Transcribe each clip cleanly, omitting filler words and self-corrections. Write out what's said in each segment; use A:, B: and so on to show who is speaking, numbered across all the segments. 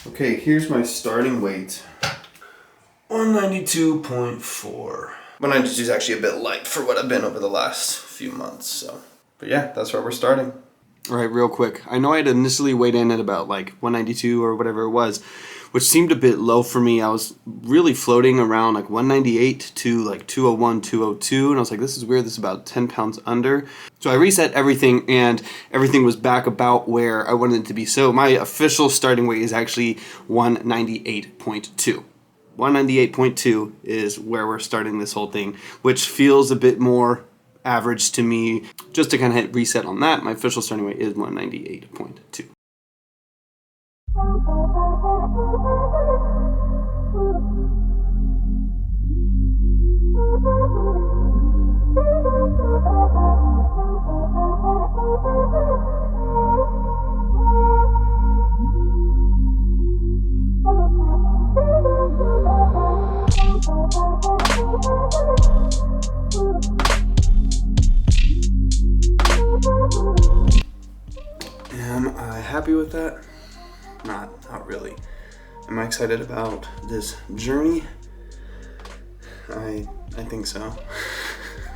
A: Okay, here's my starting weight. 192.4. 192 is actually a bit light for what I've been over the last few months, so. But yeah, that's where we're starting. All right, real quick. I know I had initially weighed in at about like 192 or whatever it was, which seemed a bit low for me. I was really floating around like 198 to like 201, 202, and I was like, this is weird. This is about 10 pounds under. So I reset everything, and everything was back about where I wanted it to be. So my official starting weight is actually 198.2. 198.2 is where we're starting this whole thing, which feels a bit more average to me. Just to kind of hit reset on that, my official starting weight is 198.2. Am I happy with that? Not really. Am I excited about this journey? I think so.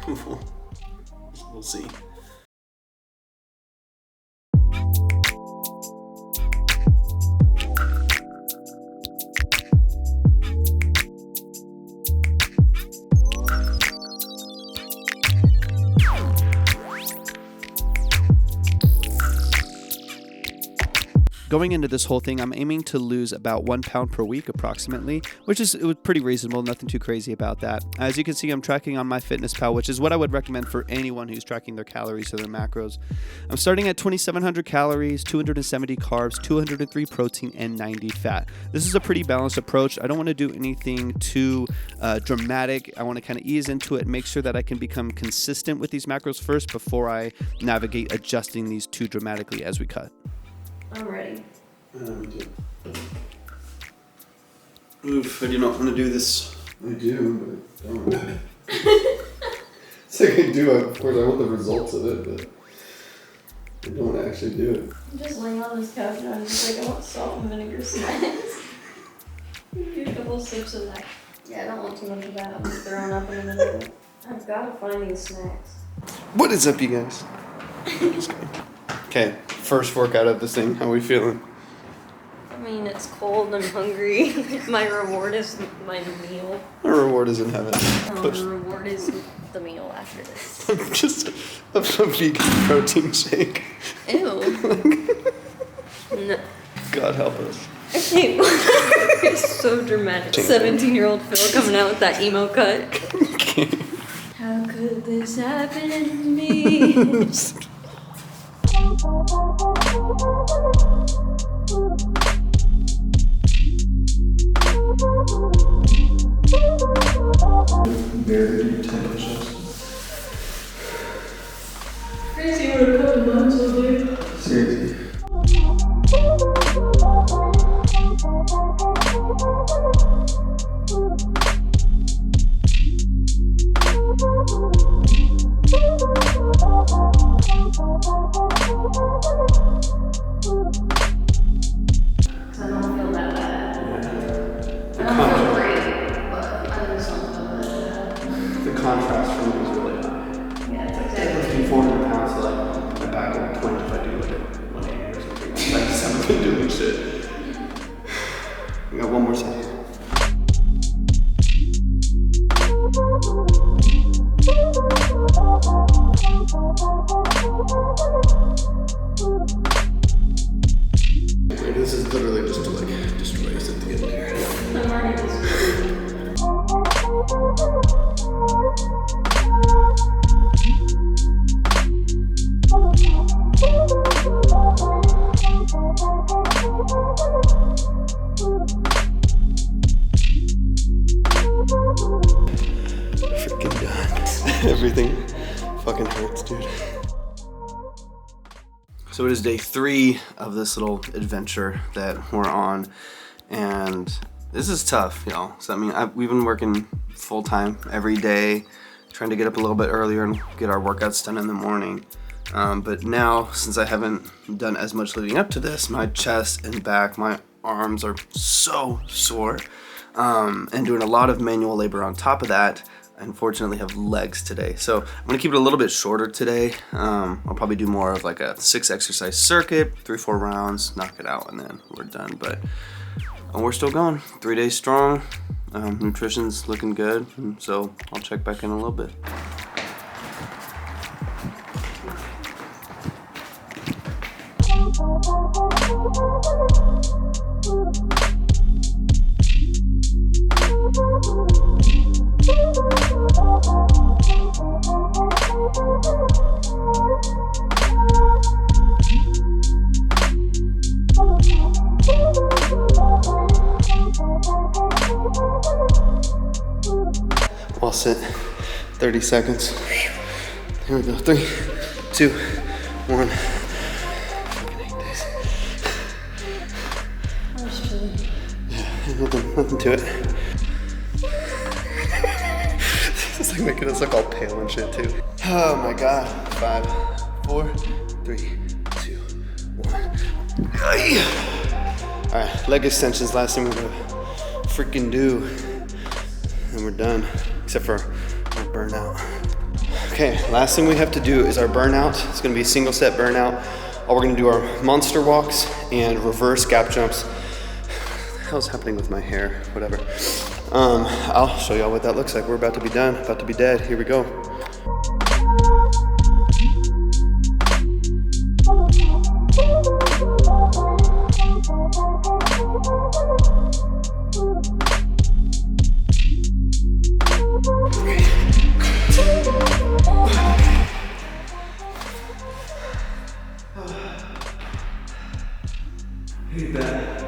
A: We'll see.
B: Going into this whole thing, I'm aiming to lose about 1 pound per week approximately, which is pretty reasonable, nothing too crazy about that. As you can see, I'm tracking on MyFitnessPal, which is what I would recommend for anyone who's tracking their calories or their macros. I'm starting at 2,700 calories, 270 carbs, 203 protein, and 90 fat. This is a pretty balanced approach. I don't want to do anything too dramatic. I want to kind of ease into it and make sure that I can become consistent with these macros first before I navigate adjusting these too dramatically as we cut.
C: I'm ready.
A: Me too. Oof, I do not want to do this. I do, but I don't. It's like I do, of course I want the results of it, but I don't want to actually do it.
C: I'm just laying on this couch and I'm just like, I want salt and vinegar snacks. Do a couple sips of that. Yeah, I don't want too much of that. I'm just throwing up in the middle of it. I've got to find these snacks.
A: What is up, you guys? Okay, first workout of this thing. How are we feeling?
C: I mean, it's cold, I'm hungry. My reward is my meal.
A: My reward is in heaven.
C: The reward is the meal after this.
A: Just a vegan protein shake.
C: Ew. No.
A: God help us.
C: Okay, it's so dramatic. 17-year-old Phil coming out with that emo cut. How could this happen to me?
A: Barely 10 push-ups.
C: Crazy what a couple months will do.
A: Seriously.
C: I don't feel that bad. I don't feel great, but I just don't feel that bad.
A: The contrast for me is really high.
C: Yeah, it's exactly.
A: Lifting 400 pounds, like my back will twinge if I do like a 180 or something. I just haven't been doing shit. We got one more set. This is literally just to like destroy us at the end here.
C: I'm already destroyed.
A: Freaking done. Everything fucking hurts, dude. So it is day 3 of this little adventure that we're on, and this is tough, y'all. So I mean, we've been working full time every day, trying to get up a little bit earlier and get our workouts done in the morning. But now, since I haven't done as much leading up to this, my chest and back, my arms are so sore. And doing a lot of manual labor on top of that, I unfortunately have legs today. So I'm gonna keep it a little bit shorter today. I'll probably do more of like a 6 exercise circuit, 3-4 rounds, knock it out, and then we're done. But we're still going, 3 days strong. Nutrition's looking good, and so I'll check back in a little bit. All set, 30 seconds. Here we go, 3, 2, 1. Nothing to it. It's like making us look all pale and shit too. Oh my god. 5, 4, 3, 2, 1. Alright, leg extensions, last thing we're gonna freaking do. And we're done, except for our burnout. Okay, last thing we have to do is our burnout. It's gonna be a single set burnout. We're gonna do our monster walks and reverse gap jumps. What the hell's happening with my hair? Whatever. I'll show y'all what that looks like. We're about to be done, about to be dead. Here we go. Hate that.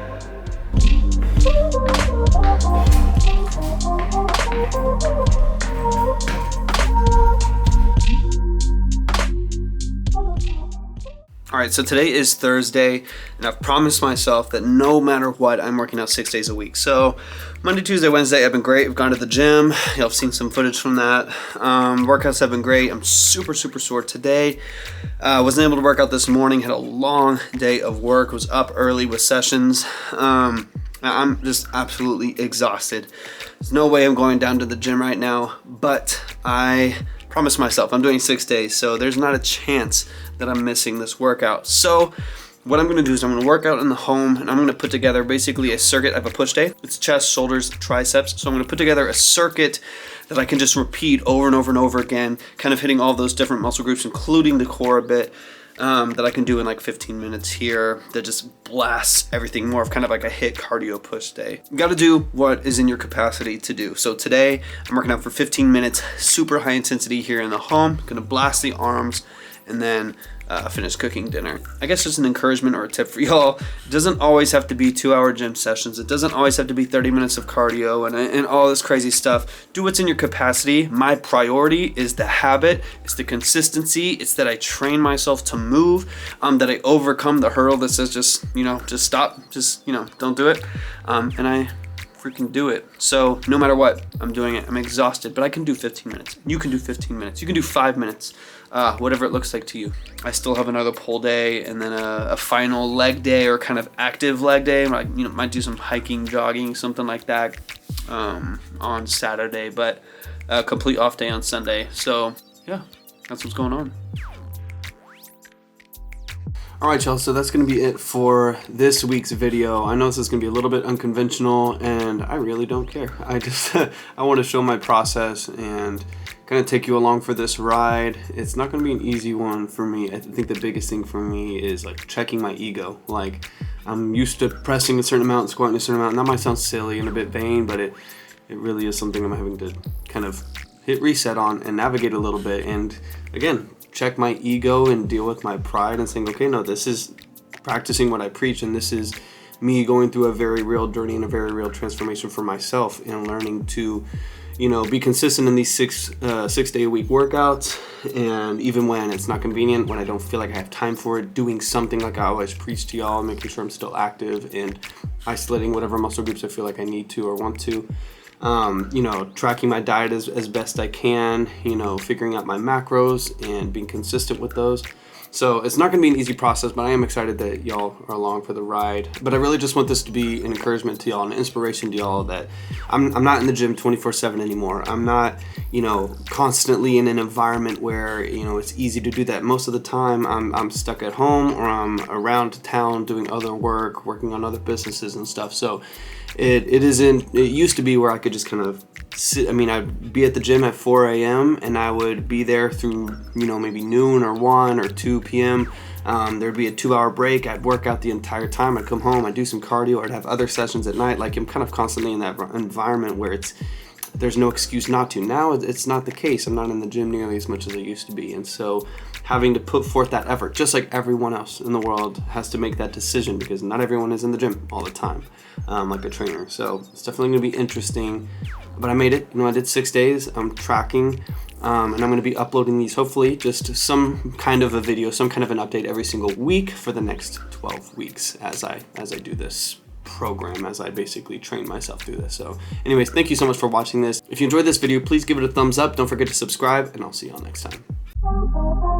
A: All right, so today is Thursday, and I've promised myself that no matter what, I'm working out 6 days a week. So Monday, Tuesday, Wednesday, I've been great. I've gone to the gym. Y'all have seen some footage from that. Workouts have been great. I'm super sore today. Wasn't able to work out this morning. Had a long day of work. Was up early with sessions. I'm just absolutely exhausted. There's no way I'm going down to the gym right now, but I promised myself I'm doing 6 days, so there's not a chance that I'm missing this workout. So what I'm gonna do is I'm gonna work out in the home, and I'm gonna put together basically a circuit. I have a push day. It's chest, shoulders, triceps. So I'm gonna put together a circuit that I can just repeat over and over and over again, kind of hitting all those different muscle groups, including the core a bit, that I can do in like 15 minutes here, that just blasts everything, more of kind of like a HIIT cardio push day. You gotta do what is in your capacity to do. So today I'm working out for 15 minutes, super high intensity here in the home, gonna blast the arms, and then finish cooking dinner. I guess just an encouragement or a tip for y'all. It doesn't always have to be 2-hour gym sessions. It doesn't always have to be 30 minutes of cardio and all this crazy stuff. Do what's in your capacity. My priority is the habit. It's the consistency. It's that I train myself to move, that I overcome the hurdle that says just stop, don't do it. And I freaking do it. So no matter what, I'm doing it. I'm exhausted, but I can do 15 minutes. You can do 15 minutes. You can do 5 minutes. Whatever it looks like to you. I still have another pull day and then a final leg day, or kind of active leg day. Might do some hiking, jogging, something like that on Saturday, but a complete off day on Sunday. So yeah, that's what's going on. All right, y'all, so that's gonna be it for this week's video. I know this is gonna be a little bit unconventional, and I really don't care. I just, I wanna show my process and kind of take you along for this ride. It's not gonna be an easy one for me. I think the biggest thing for me is like checking my ego. Like, I'm used to pressing a certain amount, squatting a certain amount, and that might sound silly and a bit vain, but it really is something I'm having to kind of hit reset on and navigate a little bit. And again, check my ego and deal with my pride and saying, okay, no, this is practicing what I preach, and this is me going through a very real journey and a very real transformation for myself, and learning to, be consistent in these 6 day a week workouts. And even when it's not convenient, when I don't feel like I have time for it, doing something like I always preach to y'all, making sure I'm still active and isolating whatever muscle groups I feel like I need to or want to. you know, tracking my diet as best I can, you know, figuring out my macros and being consistent with those. So it's not going to be an easy process, but I am excited that y'all are along for the ride. But I really just want this to be an encouragement to y'all, an inspiration to y'all that I'm not in the gym 24/7 anymore. I'm not, you know, constantly in an environment where, you know, it's easy to do that. Most of the time I'm stuck at home, or I'm around town doing other work, working on other businesses and stuff. So it used to be where I could just kind of sit. I mean, I'd be at the gym at 4 a.m. and I would be there through, you know, maybe noon or 1 or 2 p.m. There'd be a 2-hour break. I'd work out the entire time. I'd come home, I'd do some cardio, I'd have other sessions at night. Like, I'm kind of constantly in that environment where there's no excuse not to. Now it's not the case. I'm not in the gym nearly as much as I used to be. And so having to put forth that effort, just like everyone else in the world has to make that decision, because not everyone is in the gym all the time, like a trainer. So it's definitely going to be interesting. But I made it. You know, I did 6 days. I'm tracking, and I'm going to be uploading these, hopefully, just some kind of a video, some kind of an update every single week for the next 12 weeks as I do this program, as I basically train myself through this. So anyways, thank you so much for watching this. If you enjoyed this video, please give it a thumbs up. Don't forget to subscribe, and I'll see y'all next time.